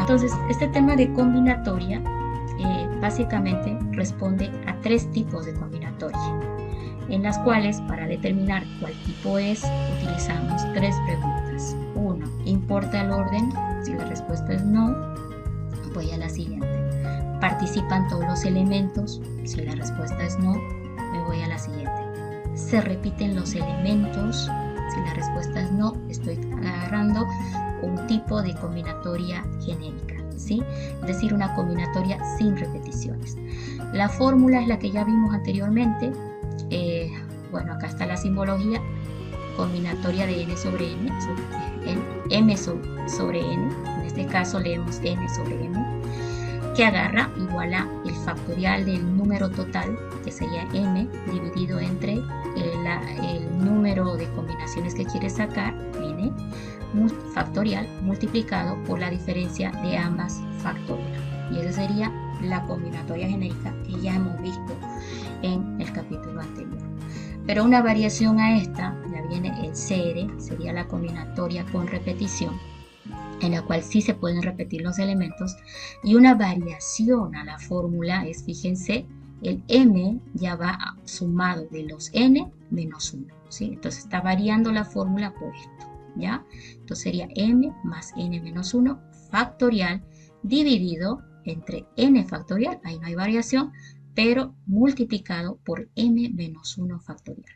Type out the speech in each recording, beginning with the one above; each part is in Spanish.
Entonces, este tema de combinatoria básicamente responde a 3 tipos de combinatoria, en las cuales para determinar cuál tipo es, utilizamos 3 preguntas. 1. ¿Importa el orden? Si la respuesta es no, voy a la siguiente. ¿Participan todos los elementos? Si la respuesta es no, me voy a la siguiente. ¿Se repiten los elementos? Si la respuesta es no, estoy agarrando un tipo de combinatoria genérica, ¿sí? Es decir, una combinatoria sin repeticiones. La fórmula es la que ya vimos anteriormente. Bueno, acá está la simbología, combinatoria de n sobre n, m sobre n, en este caso leemos n sobre m, que agarra igual a el factorial del número total, que sería m, dividido entre el número de combinaciones que quiere sacar, n, factorial, multiplicado por la diferencia de ambas factorial. Y esa sería la combinatoria genérica que ya hemos visto en el capítulo anterior. Pero una variación a esta, ya viene el CR, sería la combinatoria con repetición, en la cual sí se pueden repetir los elementos, y una variación a la fórmula es, fíjense, el m ya va sumado de los n menos 1, ¿sí? Entonces está variando la fórmula por esto, ¿ya? Entonces sería m más n menos 1 factorial dividido entre n factorial, ahí no hay variación, pero multiplicado por m menos 1 factorial.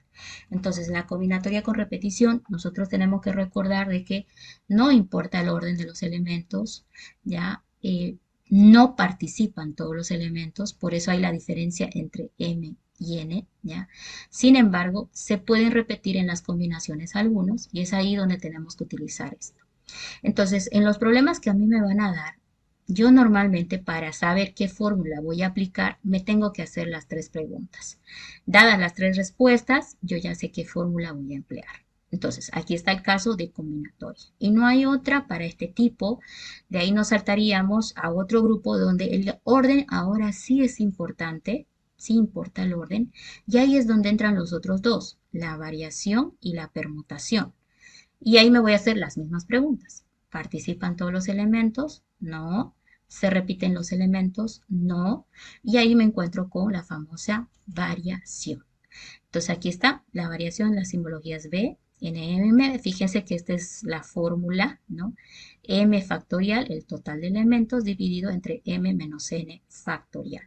Entonces, la combinatoria con repetición, nosotros tenemos que recordar de que no importa el orden de los elementos, ¿ya? No participan todos los elementos, por eso hay la diferencia entre m y n, ¿ya? Sin embargo, se pueden repetir en las combinaciones algunos, y es ahí donde tenemos que utilizar esto. Entonces, en los problemas que a mí me van a dar, yo normalmente para saber qué fórmula voy a aplicar, me tengo que hacer las 3 preguntas. Dadas las 3 respuestas, yo ya sé qué fórmula voy a emplear. Entonces, aquí está el caso de combinatoria. Y no hay otra para este tipo. De ahí nos saltaríamos a otro grupo donde el orden ahora sí es importante. Sí importa el orden. Y ahí es donde entran los otros dos, la variación y la permutación. Y ahí me voy a hacer las mismas preguntas. ¿Participan todos los elementos? No. ¿Se repiten los elementos? No. Y ahí me encuentro con la famosa variación. Entonces aquí está la variación, las simbologías B, N, M. Fíjense que esta es la fórmula, ¿no? M factorial, el total de elementos, dividido entre M menos N factorial.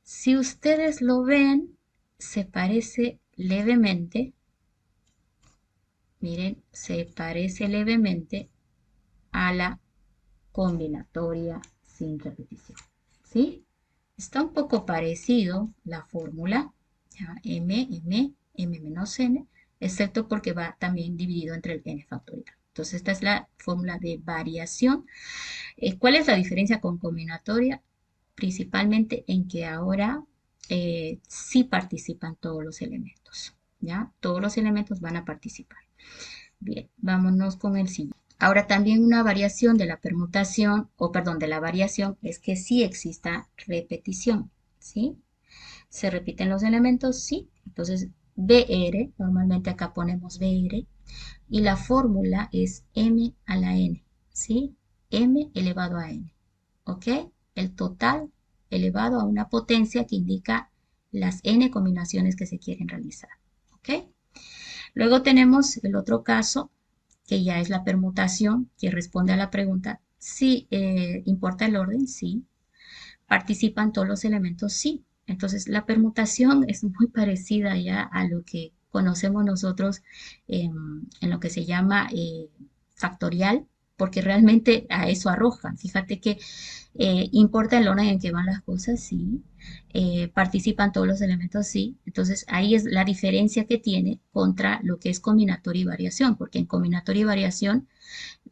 Si ustedes lo ven, se parece levemente. Miren, se parece levemente a la combinatoria sin repetición, ¿sí? Está un poco parecido la fórmula, ¿ya? M menos N, excepto porque va también dividido entre el N factorial. Entonces, esta es la fórmula de variación. ¿Cuál es la diferencia con combinatoria? Principalmente en que ahora sí participan todos los elementos, ¿ya? Todos los elementos van a participar. Bien, vámonos con el siguiente. Ahora también una variación de la permutación, o perdón, de la variación es que sí exista repetición, ¿sí? ¿Se repiten los elementos? Sí. Entonces, BR, normalmente acá ponemos BR, y la fórmula es M a la N, ¿sí? M elevado a N, ¿ok? El total elevado a una potencia que indica las N combinaciones que se quieren realizar, ¿ok? Luego tenemos el otro caso, que ya es la permutación, que responde a la pregunta, ¿sí importa el orden? Sí. ¿Participan todos los elementos? Sí. Entonces, la permutación es muy parecida ya a lo que conocemos nosotros en lo que se llama factorial, porque realmente a eso arrojan. Fíjate que importa el orden en que van las cosas, sí. Participan todos los elementos, sí. Entonces, ahí es la diferencia que tiene contra lo que es combinatoria y variación, porque en combinatoria y variación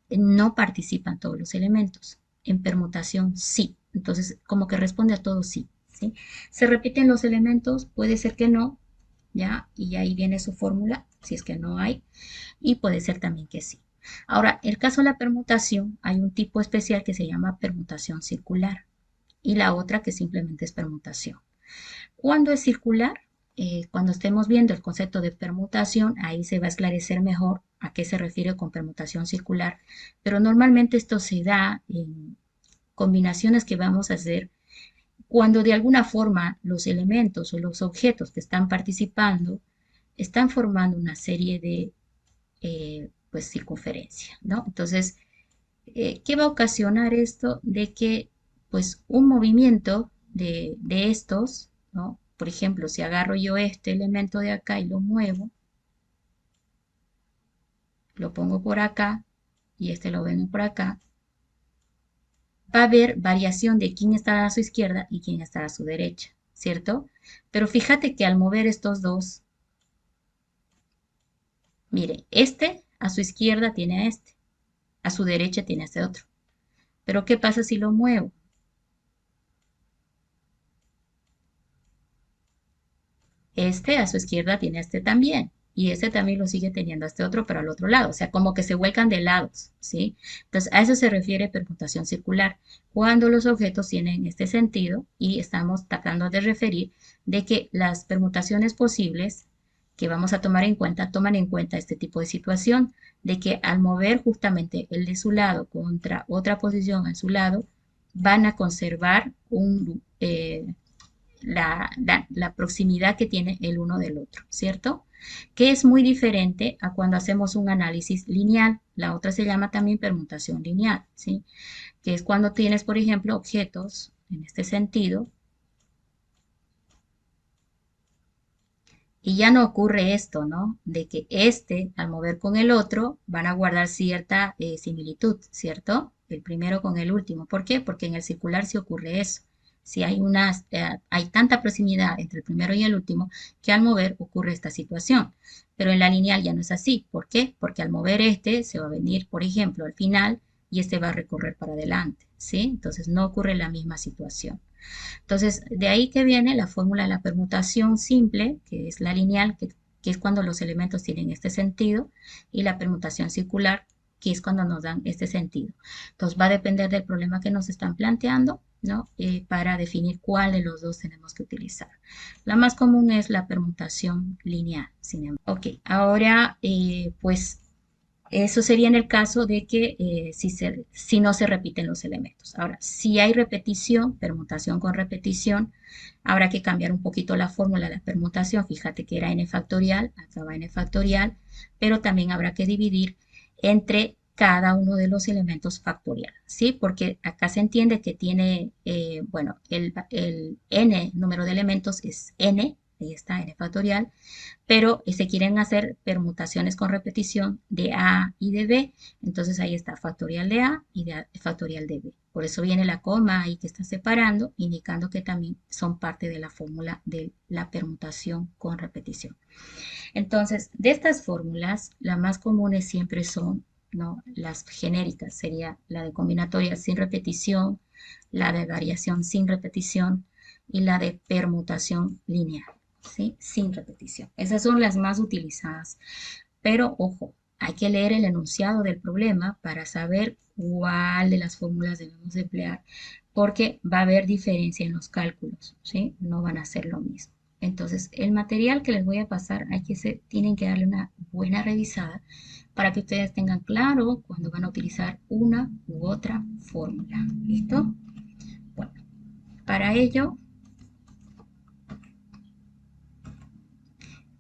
no participan todos los elementos. En permutación, sí. Entonces, como que responde a todo sí, ¿sí? ¿Se repiten los elementos? Puede ser que no, ¿ya? Y ahí viene su fórmula, si es que no hay. Y puede ser también que sí. Ahora, el caso de la permutación, hay un tipo especial que se llama permutación circular y la otra que simplemente es permutación. ¿Cuándo es circular? Cuando estemos viendo el concepto de permutación, ahí se va a esclarecer mejor a qué se refiere con permutación circular, pero normalmente esto se da combinaciones que vamos a hacer cuando de alguna forma los elementos o los objetos que están participando están formando una serie de pues circunferencia, ¿no? Entonces, ¿qué va a ocasionar esto? De que pues un movimiento de estos, ¿no? Por ejemplo, si agarro yo este elemento de acá y lo muevo, lo pongo por acá y este lo vengo por acá, va a haber variación de quién está a su izquierda y quién está a su derecha, ¿cierto? Pero fíjate que al mover estos dos, mire, este a su izquierda tiene a este, a su derecha tiene a este otro. Pero ¿qué pasa si lo muevo? Este a su izquierda tiene a este también. Y este también lo sigue teniendo a este otro, pero al otro lado. O sea, como que se vuelcan de lados, ¿sí? Entonces, a eso se refiere permutación circular. Cuando los objetos tienen este sentido y estamos tratando de referir de que las permutaciones posibles que vamos a tomar en cuenta, toman en cuenta este tipo de situación, de que al mover justamente el de su lado contra otra posición en su lado, van a conservar la proximidad que tiene el uno del otro, ¿cierto? Que es muy diferente a cuando hacemos un análisis lineal. La otra se llama también permutación lineal, ¿sí? Que es cuando tienes, por ejemplo, objetos en este sentido y ya no ocurre esto, ¿no? De que este, al mover con el otro, van a guardar cierta similitud, ¿cierto? El primero con el último. ¿Por qué? Porque en el circular sí ocurre eso. Si hay hay tanta proximidad entre el primero y el último que al mover ocurre esta situación. Pero en la lineal ya no es así. ¿Por qué? Porque al mover este se va a venir, por ejemplo, al final y este va a recorrer para adelante, ¿sí? Entonces no ocurre la misma situación. Entonces, de ahí que viene la fórmula de la permutación simple, que es la lineal, que es cuando los elementos tienen este sentido, y la permutación circular, que es cuando nos dan este sentido. Entonces, va a depender del problema que nos están planteando, ¿no? Para definir cuál de los dos tenemos que utilizar. La más común es la permutación lineal, sin embargo. Ok, ahora, pues eso sería en el caso de que si no se repiten los elementos. Ahora, si hay repetición, permutación con repetición, habrá que cambiar un poquito la fórmula de la permutación. Fíjate que era n factorial, acá va n factorial, pero también habrá que dividir entre cada uno de los elementos factorial, ¿sí? Porque acá se entiende que tiene, bueno, el n número de elementos es n, ahí está, n factorial, pero se quieren hacer permutaciones con repetición de A y de B, entonces ahí está factorial de A y factorial de B. Por eso viene la coma ahí que está separando, indicando que también son parte de la fórmula de la permutación con repetición. Entonces, de estas fórmulas, las más comunes siempre son, ¿no? Las genéricas, sería la de combinatoria sin repetición, la de variación sin repetición y la de permutación lineal. ¿Sí? Sin repetición. Esas son las más utilizadas. Pero ojo, hay que leer el enunciado del problema para saber cuál de las fórmulas debemos emplear, porque va a haber diferencia en los cálculos, ¿sí? No van a ser lo mismo. Entonces, el material que les voy a pasar, tienen que darle una buena revisada para que ustedes tengan claro cuando van a utilizar una u otra fórmula. ¿Listo? Bueno, para ello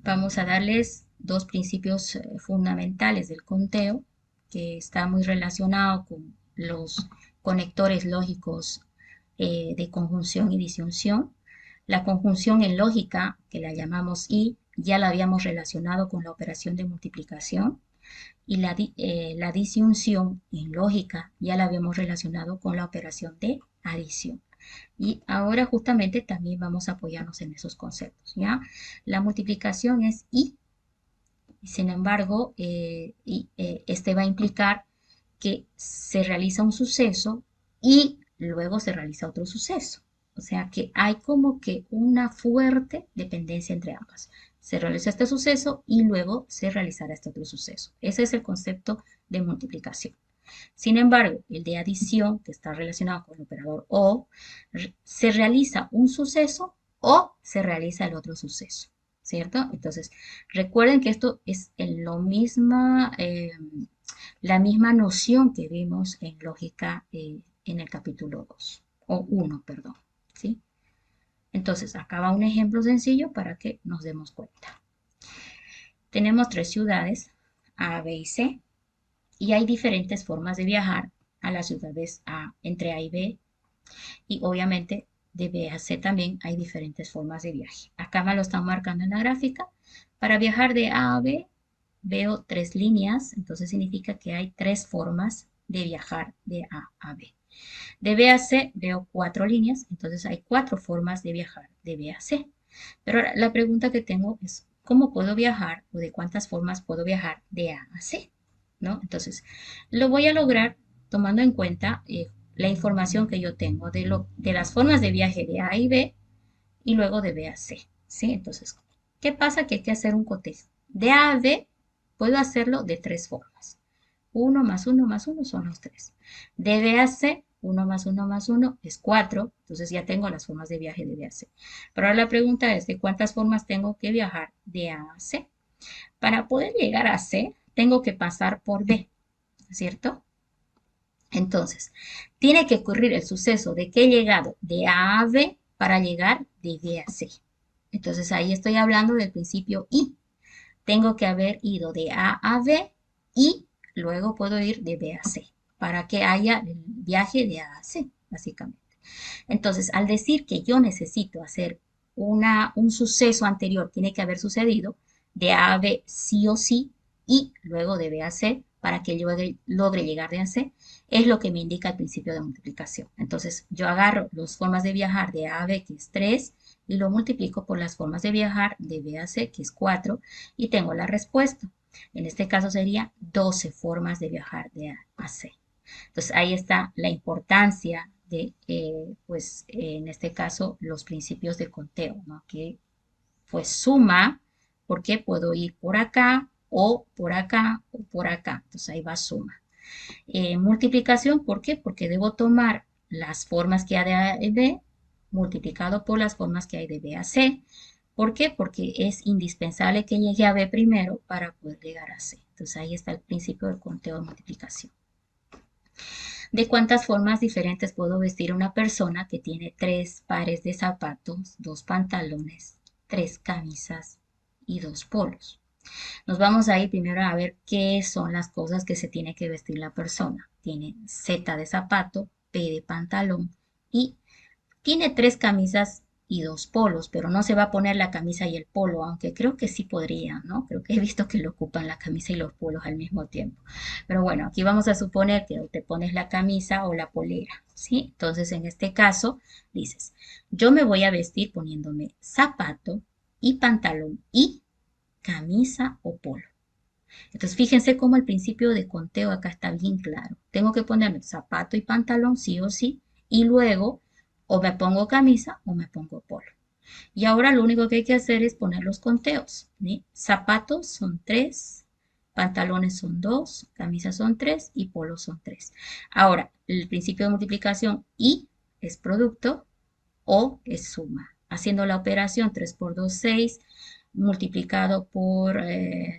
vamos a darles dos principios fundamentales del conteo, que está muy relacionado con los conectores lógicos de conjunción y disyunción. La conjunción en lógica, que la llamamos I, ya la habíamos relacionado con la operación de multiplicación. Y la disyunción en lógica ya la habíamos relacionado con la operación de adición. Y ahora justamente también vamos a apoyarnos en esos conceptos, ¿ya? La multiplicación es I, sin embargo, este va a implicar que se realiza un suceso y luego se realiza otro suceso. O sea que hay como que una fuerte dependencia entre ambas. Se realiza este suceso y luego se realizará este otro suceso. Ese es el concepto de multiplicación. Sin embargo, el de adición, que está relacionado con el operador o, se realiza un suceso o se realiza el otro suceso, ¿cierto? Entonces, recuerden que esto es en la misma noción que vimos en lógica en el capítulo 2, o 1, perdón, ¿sí? Entonces, acá va un ejemplo sencillo para que nos demos cuenta. Tenemos 3 ciudades, A, B y C, y hay diferentes formas de viajar a las ciudades A, entre A y B, y obviamente de B a C también hay diferentes formas de viaje. Acá me lo están marcando en la gráfica. Para viajar de A a B veo 3 líneas, entonces significa que hay 3 formas de viajar de A a B. De B a C veo 4 líneas, entonces hay 4 formas de viajar de B a C. Pero ahora, la pregunta que tengo es, ¿cómo puedo viajar o de cuántas formas puedo viajar de A a C? ¿No? Entonces, lo voy a lograr tomando en cuenta la información que yo tengo de las formas de viaje de A y B y luego de B a C. ¿Sí? Entonces, ¿qué pasa? Que hay que hacer un cotejo. De A a B puedo hacerlo de 3 formas. 1 más 1 más 1 son los 3. De B a C, 1 más 1 más 1 es 4. Entonces ya tengo las formas de viaje de B a C. Pero ahora la pregunta es, ¿de cuántas formas tengo que viajar de A a C? Para poder llegar a C, tengo que pasar por B, ¿cierto? Entonces, tiene que ocurrir el suceso de que he llegado de A a B para llegar de B a C. Entonces ahí estoy hablando del principio I. Tengo que haber ido de A a B y luego puedo ir de B a C para que haya el viaje de A a C, básicamente. Entonces, al decir que yo necesito hacer un suceso anterior, tiene que haber sucedido de A a B sí o sí y luego de B a C para que yo logre llegar de A a C, es lo que me indica el principio de multiplicación. Entonces, yo agarro las formas de viajar de A a B, que es 3, y lo multiplico por las formas de viajar de B a C, que es 4, y tengo la respuesta. En este caso sería 12 formas de viajar de A a C. Entonces ahí está la importancia de, pues en este caso, los principios de conteo, ¿no? Que pues suma, porque puedo ir por acá o por acá o por acá. Entonces ahí va suma. Multiplicación, ¿por qué? Porque debo tomar las formas que hay de A y B multiplicado por las formas que hay de B a C. ¿Por qué? Porque es indispensable que llegue a B primero para poder llegar a C. Entonces ahí está el principio del conteo de multiplicación. ¿De cuántas formas diferentes puedo vestir a una persona que tiene 3 pares de zapatos, 2 pantalones, 3 camisas y 2 polos? Nos vamos a ir primero a ver qué son las cosas que se tiene que vestir la persona. Tiene Z de zapato, P de pantalón y tiene 3 camisas y 2 polos, pero no se va a poner la camisa y el polo, aunque creo que sí podría, ¿no? Creo que he visto que lo ocupan la camisa y los polos al mismo tiempo. Pero bueno, aquí vamos a suponer que te pones la camisa o la polera, ¿sí? Entonces, en este caso, dices, yo me voy a vestir poniéndome zapato y pantalón y camisa o polo. Entonces, fíjense cómo el principio de conteo acá está bien claro. Tengo que ponerme zapato y pantalón, sí o sí, y luego o me pongo camisa o me pongo polo. Y ahora lo único que hay que hacer es poner los conteos, ¿sí? Zapatos son 3, pantalones son 2, camisas son 3 y polos son 3. Ahora, el principio de multiplicación I es producto o es suma. Haciendo la operación 3 por 2, 6, multiplicado por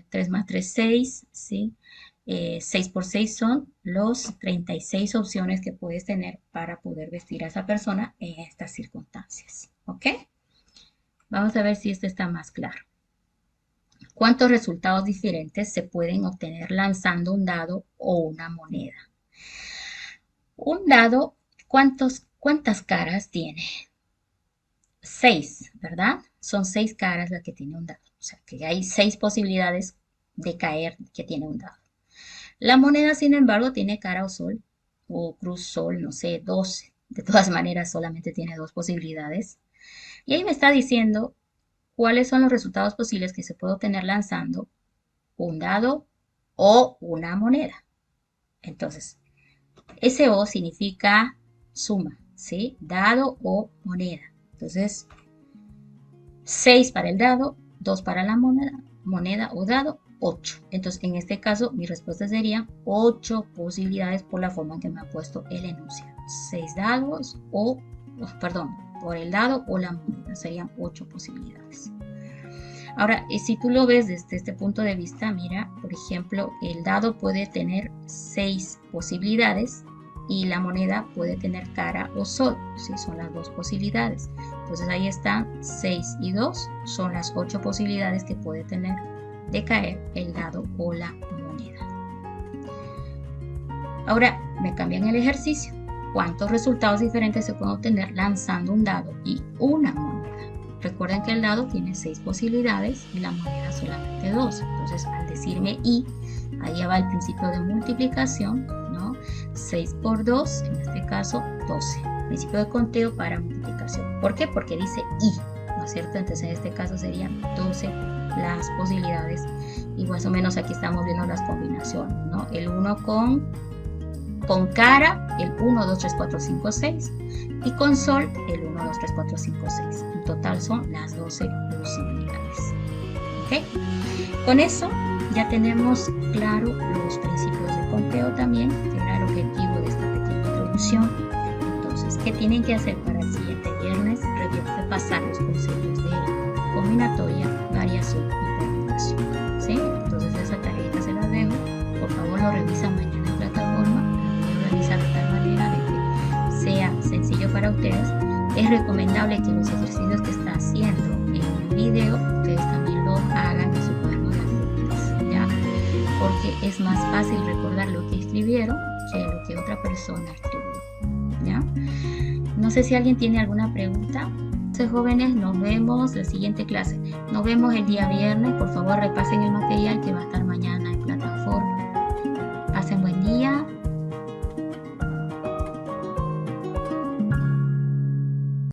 3 más 3, 6, ¿sí? 6 por 6 son los 36 opciones que puedes tener para poder vestir a esa persona en estas circunstancias. ¿Ok? Vamos a ver si esto está más claro. ¿Cuántos resultados diferentes se pueden obtener lanzando un dado o una moneda? Un dado, ¿cuántas caras tiene? 6, ¿verdad? Son 6 caras las que tiene un dado. O sea, que hay 6 posibilidades de caer que tiene un dado. La moneda, sin embargo, tiene cara o sol, o cruz sol, no sé, 12. De todas maneras, solamente tiene 2 posibilidades. Y ahí me está diciendo cuáles son los resultados posibles que se puede obtener lanzando un dado o una moneda. Entonces, ese O significa suma, ¿sí? Dado o moneda. Entonces, 6 para el dado, 2 para la moneda o dado, 8. Entonces, en este caso, mi respuesta sería 8 posibilidades por la forma en que me ha puesto el enunciado. 6 dados por el dado o la moneda, serían 8 posibilidades. Ahora, si tú lo ves desde este punto de vista, mira, por ejemplo, el dado puede tener 6 posibilidades y la moneda puede tener cara o sol, ¿sí? Son las dos posibilidades. Entonces ahí están 6 y 2, son las 8 posibilidades que puede tener de caer el dado o la moneda. Ahora me cambian el ejercicio. ¿Cuántos resultados diferentes se pueden obtener lanzando un dado y una moneda? Recuerden que el dado tiene 6 posibilidades y la moneda solamente 2. Entonces al decirme y, ahí va el principio de multiplicación, ¿no? 6 por 2, en este caso 12. Principio de conteo para multiplicación. ¿Por qué? Porque dice y, ¿no es cierto? Entonces en este caso serían 12 las posibilidades. Y más o menos aquí estamos viendo las combinaciones, ¿no? El 1 con cara, el 1, 2, 3, 4, 5, 6. Y con sol, el 1, 2, 3, 4, 5, 6. En total son las 12 posibilidades. ¿Ok? Con eso ya tenemos claro los principios de conteo también, que era el objetivo de esta pequeña introducción. Entonces, ¿qué tienen que hacer para el siguiente viernes? Repasar los conceptos de combinatoria, variación y permutación. ¿Sí? Entonces, esa tarjeta se la dejo. Por favor, lo revisan mañana en plataforma. La voy a organizar de tal manera de que sea sencillo para ustedes. Es recomendable que los ejercicios que está haciendo en el video, ustedes también lo hagan en su cuaderno de apuntes, ¿ya? Porque es más fácil recordar lo que escribieron que lo que otra persona escribió, ¿ya? No sé si alguien tiene alguna pregunta. Entonces, jóvenes, nos vemos la siguiente clase. Nos vemos el día viernes. Por favor, repasen el material que va a estar